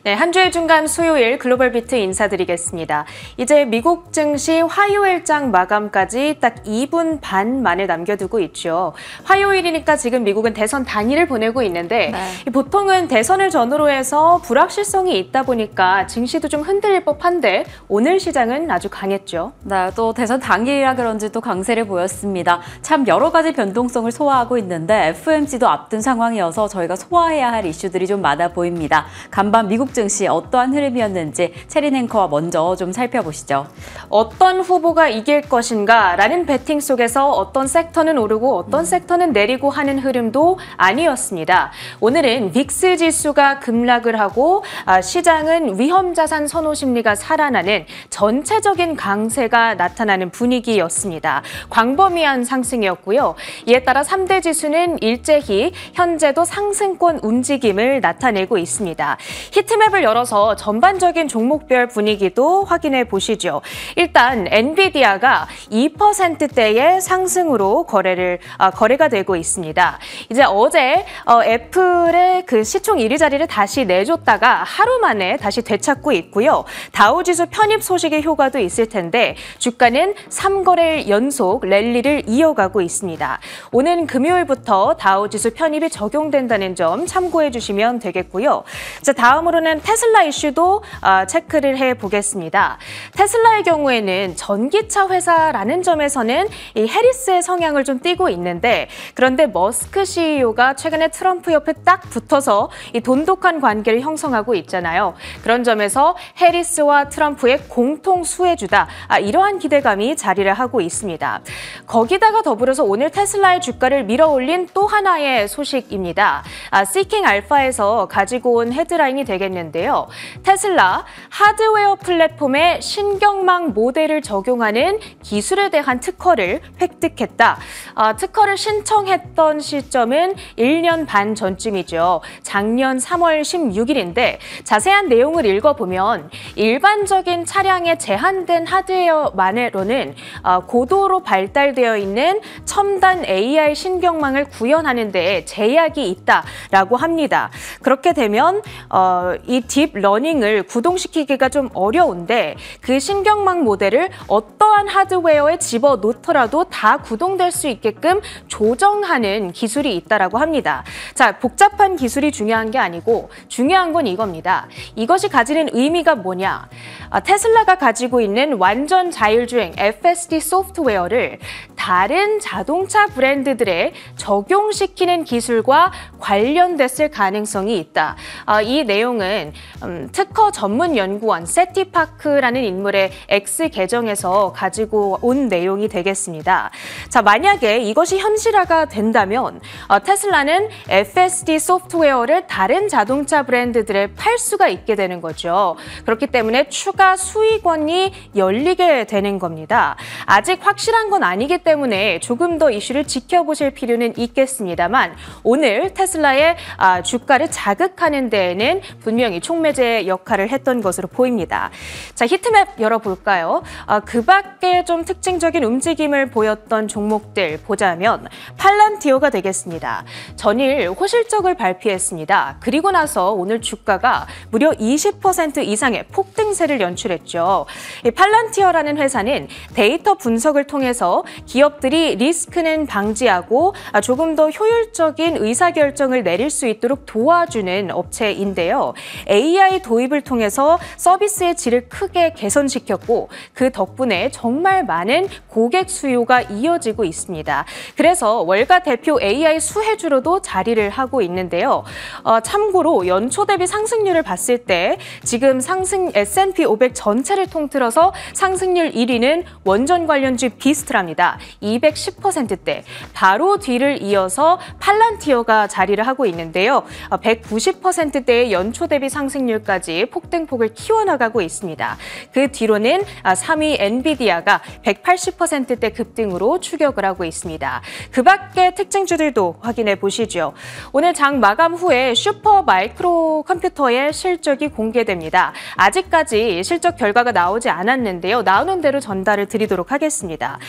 네, 한 주의 중간 수요일 글로벌 비트 인사드리겠습니다. 이제 미국 증시 화요일장 마감까지 딱 2분 반 만에 남겨두고 있죠. 화요일이니까 지금 미국은 대선 당일을 보내고 있는데 보통은 대선을 전후로 해서 불확실성이 있다 보니까 증시도 좀 흔들릴 법한데 오늘 시장은 아주 강했죠. 네, 또 대선 당일이라 그런지 또 강세를 보였습니다. 참 여러 가지 변동성을 소화하고 있는데 FOMC도 앞둔 상황이어서 저희가 소화해야 할 이슈들이 좀 많아 보입니다. 간밤 미국 증시 어떠한 흐름이었는지 체린 앵커와 먼저 좀 살펴보시죠. 어떤 후보가 이길 것인가 라는 배팅 속에서 어떤 섹터는 오르고 어떤 섹터는 내리고 하는 흐름도 아니었습니다. 오늘은 빅스 지수가 급락을 하고 시장은 위험자산 선호 심리가 살아나는 전체적인 강세가 나타나는 분위기였습니다. 광범위한 상승이었고요. 이에 따라 3대 지수는 일제히 현재도 상승권 움직임을 나타내고 있습니다. 히트맵 을 열어서 전반적인 종목별 분위기도 확인해 보시죠. 일단 엔비디아가 2%대의 상승으로 거래가 되고 있습니다. 이제 어제 애플의 그 시총 1위 자리를 다시 내줬다가 하루 만에 다시 되찾고 있고요. 다우지수 편입 소식의 효과도 있을 텐데 주가는 3거래일 연속 랠리를 이어가고 있습니다. 오는 금요일부터 다우지수 편입이 적용된다는 점 참고해 주시면 되겠고요. 자, 다음으로는 테슬라 이슈도 체크를 해보겠습니다. 테슬라의 경우에는 전기차 회사라는 점에서는 이 해리스의 성향을 좀 띠고 있는데 그런데 머스크 CEO가 최근에 트럼프 옆에 딱 붙어서 이 돈독한 관계를 형성하고 있잖아요. 그런 점에서 해리스와 트럼프의 공통 수혜주다. 이러한 기대감이 자리를 하고 있습니다. 거기다가 더불어서 오늘 테슬라의 주가를 밀어올린 또 하나의 소식입니다. 시킹 알파에서 가지고 온 헤드라인이 되겠는데요. 테슬라 하드웨어 플랫폼에 신경망 모델을 적용하는 기술에 대한 특허를 획득했다. 특허를 신청했던 시점은 1년 반 전쯤이죠. 작년 3월 16일인데 자세한 내용을 읽어보면 일반적인 차량에 제한된 하드웨어만으로는 고도로 발달되어 있는 첨단 AI 신경망을 구현하는 데 제약이 있다라고 합니다. 그렇게 되면 이 딥러닝을 구동시키기가 좀 어려운데 그 신경망 모델을 어떠한 하드웨어에 집어넣더라도 다 구동될 수 있게끔 조정하는 기술이 있다라고 합니다. 자, 복잡한 기술이 중요한 게 아니고 중요한 건 이겁니다. 이것이 가지는 의미가 뭐냐? 테슬라가 가지고 있는 완전 자율주행 FSD 소프트웨어를 다른 자동차 브랜드들에 적용시키는 기술과 관련됐을 가능성이 있다. 이 내용은 특허 전문 연구원 세티파크라는 인물의 X 계정에서 가지고 온 내용이 되겠습니다. 자, 만약에 이것이 현실화가 된다면 테슬라는 FSD 소프트웨어를 다른 자동차 브랜드들에 팔 수가 있게 되는 거죠. 그렇기 때문에 추가 수익원이 열리게 되는 겁니다. 아직 확실한 건 아니기 때문에 조금 더 이슈를 지켜보실 필요는 있겠습니다만 오늘 테슬라의 주가를 자극하는 데에는 분명히 촉매제 역할을 했던 것으로 보입니다. 자, 히트맵 열어볼까요? 그 밖에 좀 특징적인 움직임을 보였던 종목들 보자면 팔란티어가 되겠습니다. 전일 호실적을 발표했습니다. 그리고 나서 오늘 주가가 무려 20% 이상의 폭등세를 연출했죠. 이 팔란티어라는 회사는 데이터 분석을 통해서 기업들이 리스크는 방지하고 조금 더 효율적인 의사결정을 내릴 수 있도록 도와주는 업체인데요. AI 도입을 통해서 서비스의 질을 크게 개선시켰고 그 덕분에 정말 많은 고객 수요가 이어지고 있습니다. 그래서 월가 대표 AI 수혜주로도 자리를 하고 있는데요. 참고로 연초 대비 상승률을 봤을 때 지금 S&P 500 전체를 통틀어서 상승률 1위는 원전 관련주 비스트랍니다. 210%대. 바로 뒤를 이어서 팔란티어가 자리를 하고 있는데요. 190%대의 연초 대비 대비 상승률까지 폭등폭을 키워나가고 있습니다. 그 뒤로는 3위 엔비디아가 180%대 급등으로 추격을 하고 있습니다. 그 밖의 특징주들도 확인해 보시죠. 오늘 장 마감 후에 슈퍼 마이크로 컴퓨터의 실적이 공개됩니다. 아직까지 실적 결과가 나오지 않았는데요. 나오는 대로 전달을 드리도록 하겠습니다.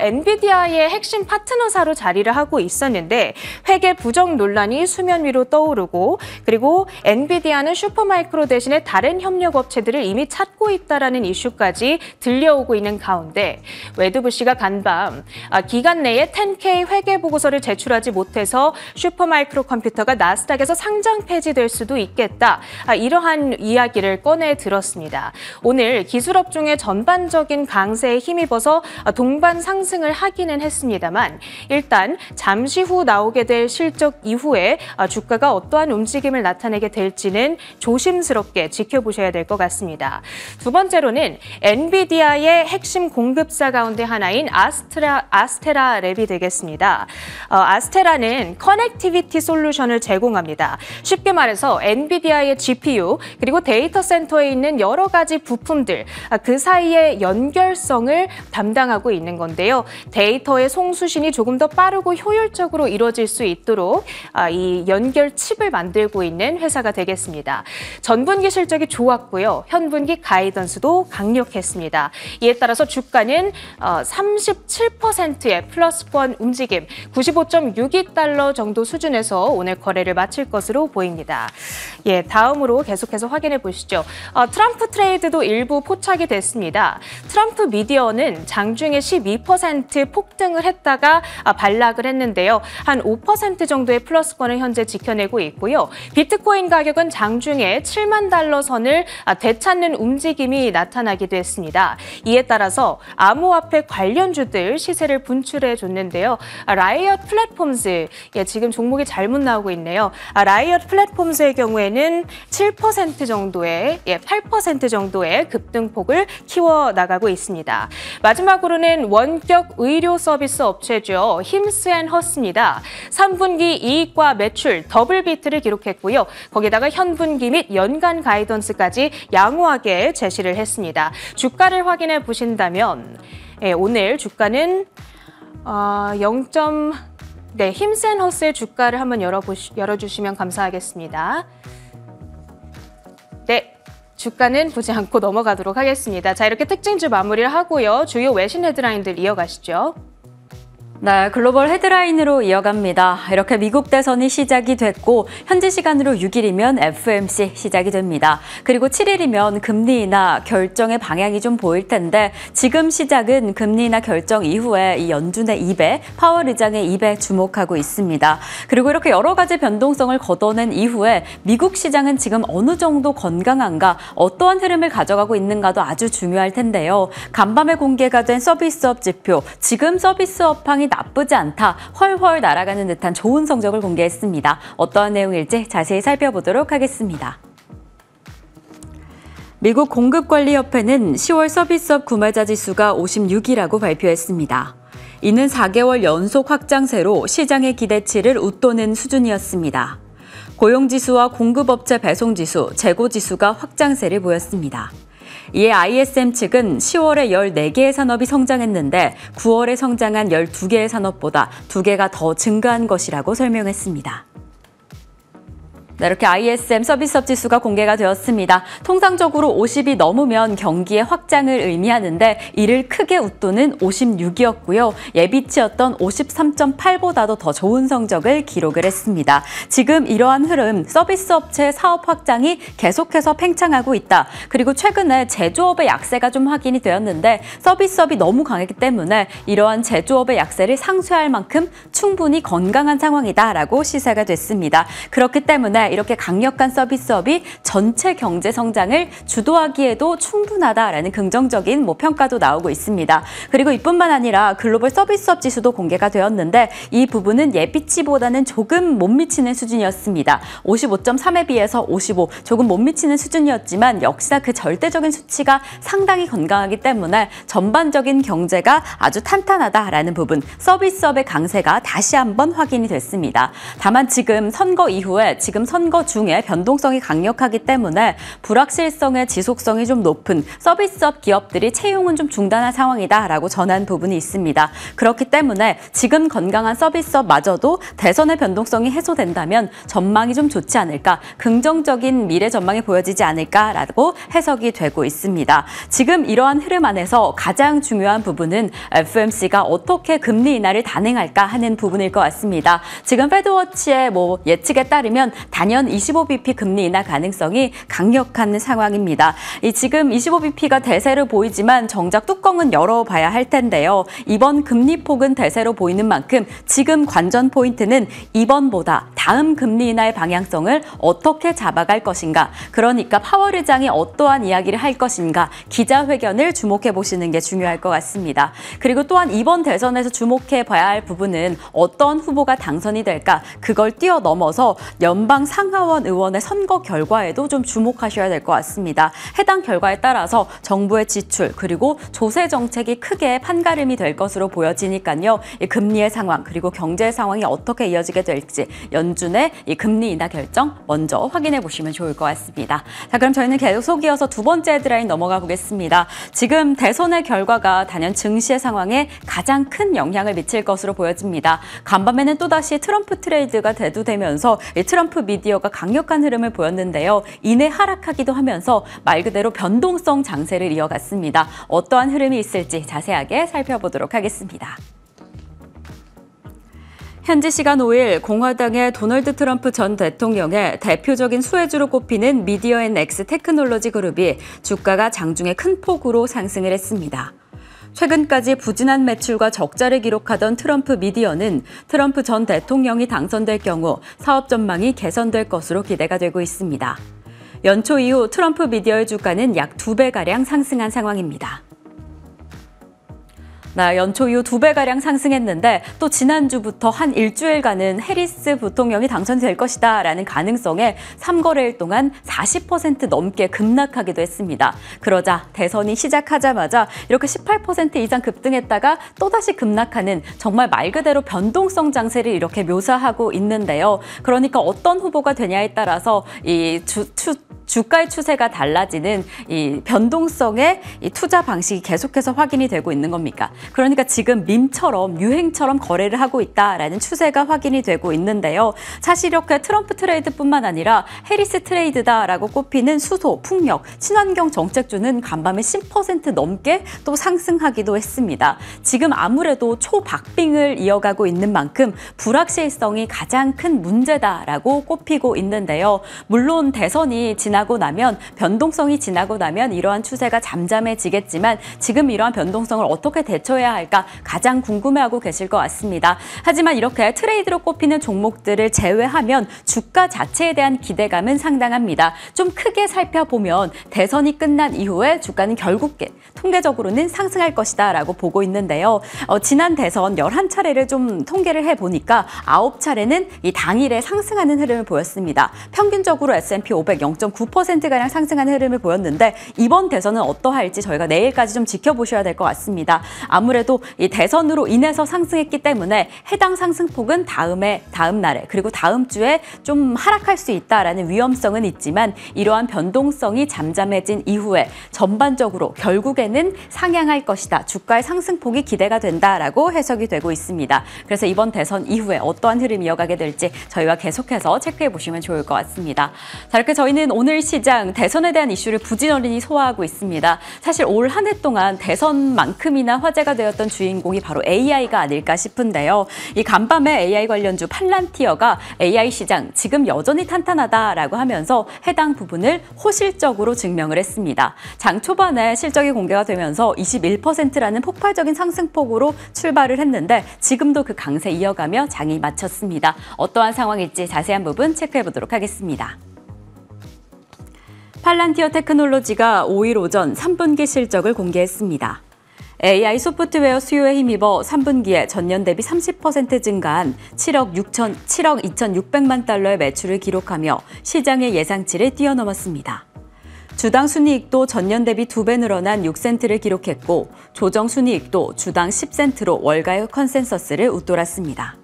엔비디아의 핵심 파트너사로 자리를 하고 있었는데 회계 부정 논란이 수면 위로 떠오르고 그리고 엔비디아는 슈퍼마이크로 대신에 다른 협력 업체들을 이미 찾고 있다라는 이슈까지 들려오고 있는 가운데 웨드부시가 간밤 기간 내에 10K 회계 보고서를 제출하지 못해서 슈퍼마이크로 컴퓨터가 나스닥에서 상장 폐지될 수도 있겠다. 이러한 이야기를 꺼내 들었습니다. 오늘 기술업종의 전반적인 강세에 힘입어서 동반 상승을 하기는 했습니다만 일단 잠시 후 나오게 될 실적 이후에 주가가 어떠한 움직임을 나타내게 될지는 조심스럽게 지켜보셔야 될 것 같습니다. 두 번째로는 엔비디아의 핵심 공급사 가운데 하나인 아스테라랩이 되겠습니다. 아스테라는 커넥티비티 솔루션을 제공합니다. 쉽게 말해서 엔비디아의 GPU 그리고 데이터 센터에 있는 여러 가지 부품들 그 사이의 연결성을 담당하고 있는 건데요. 데이터의 송수신이 조금 더 빠르고 효율적으로 이루어질 수 있도록 이 연결 칩을 만들고 있는 회사가 되겠습니다. 전분기 실적이 좋았고요. 현분기 가이던스도 강력했습니다. 이에 따라서 주가는 37%의 플러스권 움직임, 95.62달러 정도 수준에서 오늘 거래를 마칠 것으로 보입니다. 예, 다음으로 계속해서 확인해 보시죠. 트럼프 트레이드도 일부 포착이 됐습니다. 트럼프 미디어는 장중에 12% 폭등을 했다가 반락을 했는데요. 한 5% 정도의 플러스권을 현재 지켜내고 있고요. 비트코인 가격은 장중에 7만 달러 선을 되찾는 움직임이 나타나기도 했습니다. 이에 따라서 암호화폐 관련주들 시세를 분출해 줬는데요. 라이엇 플랫폼즈, 지금 종목이 잘못 나오고 있네요. 라이엇 플랫폼즈의 경우에는 7% 정도의, 8% 정도의 급등폭을 키워나가고 있습니다. 마지막으로는 원격 의료 서비스 업체죠. 힘스앤허스입니다. 3분기 이익과 매출 더블 비트를 기록했고요. 거기다가 현분기 및 연간 가이던스까지 양호하게 제시를 했습니다. 주가를 확인해 보신다면 오늘 주가는 힘스앤허스의 주가를 한번 열어주시면 감사하겠습니다. 네. 주가는 보지 않고 넘어가도록 하겠습니다. 자, 이렇게 특징주 마무리를 하고요. 주요 외신 헤드라인들 이어가시죠. 네, 글로벌 헤드라인으로 이어갑니다. 이렇게 미국 대선이 시작이 됐고 현지 시간으로 6일이면 FOMC 시작이 됩니다. 그리고 7일이면 금리 인하 결정의 방향이 좀 보일 텐데 지금 시작은 금리 인하 결정 이후에 이 연준의 입에 파월 의장의 입에 주목하고 있습니다. 그리고 이렇게 여러 가지 변동성을 걷어낸 이후에 미국 시장은 지금 어느 정도 건강한가, 어떠한 흐름을 가져가고 있는가도 아주 중요할 텐데요. 간밤에 공개가 된 서비스업 지표, 지금 서비스업 상황이 나쁘지 않다, 훨훨 날아가는 듯한 좋은 성적을 공개했습니다. 어떠한 내용일지 자세히 살펴보도록 하겠습니다. 미국 공급관리협회는 10월 서비스업 구매자 지수가 56이라고 발표했습니다. 이는 4개월 연속 확장세로 시장의 기대치를 웃도는 수준이었습니다. 고용지수와 공급업체 배송지수, 재고지수가 확장세를 보였습니다. 이에 ISM 측은 10월에 14개의 산업이 성장했는데 9월에 성장한 12개의 산업보다 2개가 더 증가한 것이라고 설명했습니다. 네, 이렇게 ISM 서비스업 지수가 공개가 되었습니다. 통상적으로 50이 넘으면 경기의 확장을 의미하는데 이를 크게 웃도는 56이었고요. 예비치였던 53.8보다도 더 좋은 성적을 기록을 했습니다. 지금 이러한 흐름, 서비스 업체의 사업 확장이 계속해서 팽창하고 있다. 그리고 최근에 제조업의 약세가 좀 확인이 되었는데 서비스업이 너무 강했기 때문에 이러한 제조업의 약세를 상쇄할 만큼 충분히 건강한 상황이다라고 시사가 됐습니다. 그렇기 때문에 이렇게 강력한 서비스업이 전체 경제 성장을 주도하기에도 충분하다라는 긍정적인 평가도 나오고 있습니다. 그리고 이뿐만 아니라 글로벌 서비스업 지수도 공개가 되었는데 이 부분은 예비치보다는 조금 못 미치는 수준이었습니다. 55.3에 비해서 55, 조금 못 미치는 수준이었지만 역시나 그 절대적인 수치가 상당히 건강하기 때문에 전반적인 경제가 아주 탄탄하다라는 부분, 서비스업의 강세가 다시 한번 확인이 됐습니다. 다만 지금 선거 이후에 선거 중에 변동성이 강력하기 때문에 불확실성의 지속성이 좀 높은 서비스업 기업들이 채용은 좀 중단한 상황이다라고 전한 부분이 있습니다. 그렇기 때문에 지금 건강한 서비스업마저도 대선의 변동성이 해소된다면 전망이 좀 좋지 않을까, 긍정적인 미래 전망이 보여지지 않을까라고 해석이 되고 있습니다. 지금 이러한 흐름 안에서 가장 중요한 부분은 FOMC가 어떻게 금리 인하를 단행할까 하는 부분일 것 같습니다. 지금 패드워치의 예측에 따르면 단연 25bp 금리 인하 가능성이 강력한 상황입니다. 지금 25bp가 대세로 보이지만 정작 뚜껑은 열어봐야 할 텐데요. 이번 금리 폭은 대세로 보이는 만큼 지금 관전 포인트는 이번보다 다음 금리 인하의 방향성을 어떻게 잡아갈 것인가, 그러니까 파월 의장이 어떠한 이야기를 할 것인가, 기자회견을 주목해 보시는 게 중요할 것 같습니다. 그리고 또한 이번 대선에서 주목해 봐야 할 부분은 어떤 후보가 당선이 될까, 그걸 뛰어넘어서 연방 상하원 의원의 선거 결과에도 좀 주목하셔야 될 것 같습니다. 해당 결과에 따라서 정부의 지출 그리고 조세 정책이 크게 판가름이 될 것으로 보여지니까요. 이 금리의 상황 그리고 경제 상황이 어떻게 이어지게 될지 연준의 이 금리 인하 결정 먼저 확인해 보시면 좋을 것 같습니다. 자, 그럼 저희는 계속 이어서 두 번째 헤드라인 넘어가 보겠습니다. 지금 대선의 결과가 단연 증시의 상황에 가장 큰 영향을 미칠 것으로 보여집니다. 간밤에는 또다시 트럼프 트레이드가 대두되면서 이 트럼프 미디어가 강력한 흐름을 보였는데요. 이내 하락하기도 하면서 말 그대로 변동성 장세를 이어갔습니다. 어떠한 흐름이 있을지 자세하게 살펴보도록 하겠습니다. 현지 시간 5일 공화당의 도널드 트럼프 전 대통령의 대표적인 수혜주로 꼽히는 미디어앤엑스 테크놀로지 그룹이 주가가 장중에 큰 폭으로 상승을 했습니다. 최근까지 부진한 매출과 적자를 기록하던 트럼프 미디어는 트럼프 전 대통령이 당선될 경우 사업 전망이 개선될 것으로 기대가 되고 있습니다. 연초 이후 트럼프 미디어의 주가는 약 2배가량 상승한 상황입니다. 연초 이후 2배가량 상승했는데 또 지난주부터 한 일주일간은 해리스 부통령이 당선될 것이다 라는 가능성에 3거래일 동안 40% 넘게 급락하기도 했습니다. 그러자 대선이 시작하자마자 이렇게 18% 이상 급등했다가 또다시 급락하는 정말 말 그대로 변동성 장세를 이렇게 묘사하고 있는데요. 그러니까 어떤 후보가 되냐에 따라서 이 주가의 추세가 달라지는 이 변동성의 이 투자 방식이 계속해서 확인이 되고 있는 겁니까? 그러니까 지금 밈처럼 유행처럼 거래를 하고 있다라는 추세가 확인이 되고 있는데요. 사실 이렇게 트럼프 트레이드뿐만 아니라 해리스 트레이드다라고 꼽히는 수소, 풍력, 친환경 정책주는 간밤에 10% 넘게 또 상승하기도 했습니다. 지금 아무래도 초박빙을 이어가고 있는 만큼 불확실성이 가장 큰 문제다라고 꼽히고 있는데요. 물론 대선이 지나고 나면, 변동성이 지나고 나면 이러한 추세가 잠잠해지겠지만 지금 이러한 변동성을 어떻게 대처해야 할까 가장 궁금해하고 계실 것 같습니다. 하지만 이렇게 트레이드로 꼽히는 종목들을 제외하면 주가 자체에 대한 기대감은 상당합니다. 좀 크게 살펴보면 대선이 끝난 이후에 주가는 결국에 통계적으로는 상승할 것이다 라고 보고 있는데요. 지난 대선 11차례를 좀 통계를 해보니까 9차례는 이 당일에 상승하는 흐름을 보였습니다. 평균적으로 S&P 500 0.9%가량 상승하는 흐름을 보였는데 이번 대선은 어떠할지 저희가 내일까지 좀 지켜보셔야 될 것 같습니다. 아무래도 이 대선으로 인해서 상승했기 때문에 해당 상승폭은 다음 날에 그리고 다음 주에 좀 하락할 수 있다라는 위험성은 있지만 이러한 변동성이 잠잠해진 이후에 전반적으로 결국에는 상향할 것이다. 주가의 상승폭이 기대가 된다라고 해석이 되고 있습니다. 그래서 이번 대선 이후에 어떠한 흐름이 이어가게 될지 저희와 계속해서 체크해 보시면 좋을 것 같습니다. 자, 이렇게 저희는 오늘 시장 대선에 대한 이슈를 부지런히 소화하고 있습니다. 사실 올 한 해 동안 대선만큼이나 화제가 되었던 주인공이 바로 AI가 아닐까 싶은데요. 이 간밤에 AI 관련주 팔란티어가 AI 시장 지금 여전히 탄탄하다라고 하면서 해당 부분을 호실적으로 증명을 했습니다. 장 초반에 실적이 공개가 되면서 21%라는 폭발적인 상승폭으로 출발을 했는데 지금도 그 강세 이어가며 장이 마쳤습니다. 어떠한 상황일지 자세한 부분 체크해 보도록 하겠습니다. 팔란티어 테크놀로지가 5일 오전 3분기 실적을 공개했습니다. AI 소프트웨어 수요에 힘입어 3분기에 전년 대비 30% 증가한 7억 2,600만 달러의 매출을 기록하며 시장의 예상치를 뛰어넘었습니다. 주당 순이익도 전년 대비 2배 늘어난 6센트를 기록했고 조정 순이익도 주당 10센트로 월가의 컨센서스를 웃돌았습니다.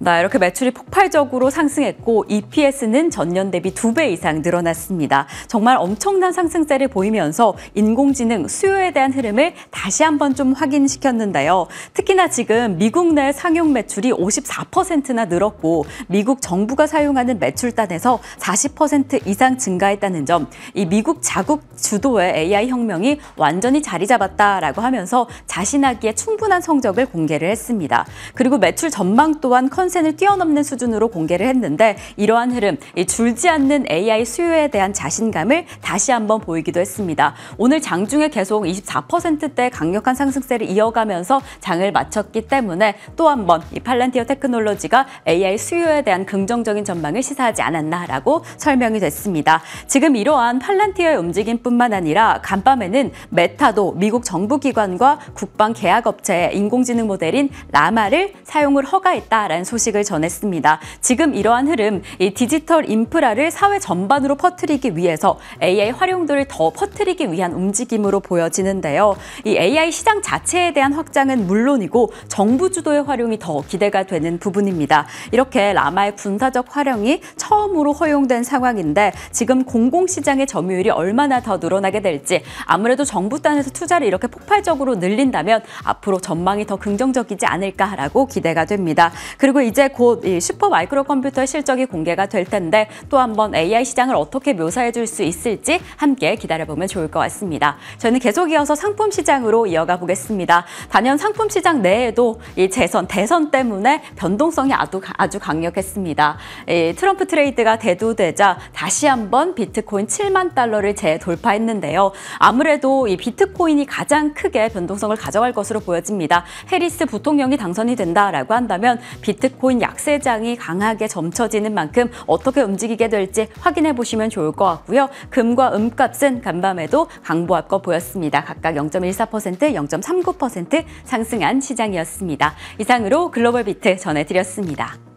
네, 이렇게 매출이 폭발적으로 상승했고 EPS는 전년 대비 2배 이상 늘어났습니다. 정말 엄청난 상승세를 보이면서 인공지능 수요에 대한 흐름을 다시 한번 좀 확인시켰는데요. 특히나 지금 미국 내 상용 매출이 54%나 늘었고 미국 정부가 사용하는 매출단에서 40% 이상 증가했다는 점, 이 미국 자국 주도의 AI 혁명이 완전히 자리 잡았다라고 하면서 자신하기에 충분한 성적을 공개를 했습니다. 그리고 매출 전망 또한 컨센을 뛰어넘는 수준으로 공개를 했는데 이러한 흐름, 줄지 않는 AI 수요에 대한 자신감을 다시 한번 보이기도 했습니다. 오늘 장중에 계속 24%대 강력한 상승세를 이어가면서 장을 마쳤기 때문에 또 한 번 이 팔란티어 테크놀로지가 AI 수요에 대한 긍정적인 전망을 시사하지 않았나라고 설명이 됐습니다. 지금 이러한 팔란티어의 움직임뿐만 아니라 간밤에는 메타도 미국 정부기관과 국방 계약업체의 인공지능 모델인 라마를 사용을 허가했다라는 소식을 전했습니다. 지금 이러한 흐름, 이 디지털 인프라를 사회 전반으로 퍼뜨리기 위해서 AI 활용도를 더 퍼뜨리기 위한 움직임으로 보여지는데요. 이 AI 시장 자체에 대한 확장은 물론이고 정부 주도의 활용이 더 기대가 되는 부분입니다. 이렇게 라마의 군사적 활용이 처음으로 허용된 상황인데 지금 공공시장의 점유율이 얼마나 더 늘어나게 될지, 아무래도 정부 단에서 투자를 이렇게 폭발적으로 늘린다면 앞으로 전망이 더 긍정적이지 않을까라고 기대가 됩니다. 그리고 이제 곧 이 슈퍼 마이크로 컴퓨터의 실적이 공개가 될 텐데 또 한번 AI 시장을 어떻게 묘사해 줄 수 있을지 함께 기다려보면 좋을 것 같습니다. 저는 계속 이어서 상품 시장으로 이어가 보겠습니다. 단연 상품 시장 내에도 이 대선 때문에 변동성이 아주 강력했습니다. 트럼프 트레이드가 대두되자 다시 한번 비트코인 7만 달러를 재돌파했는데요. 아무래도 이 비트코인이 가장 크게 변동성을 가져갈 것으로 보여집니다. 해리스 부통령이 당선이 된다라고 한다면 비트코인 약세장이 강하게 점쳐지는 만큼 어떻게 움직이게 될지 확인해 보시면 좋을 것 같고요. 금과 음값은 간밤에도 강보합거 보였습니다. 각각 0.14%, 0.39% 상승한 시장이었습니다. 이상으로 글로벌 비트 전해드렸습니다.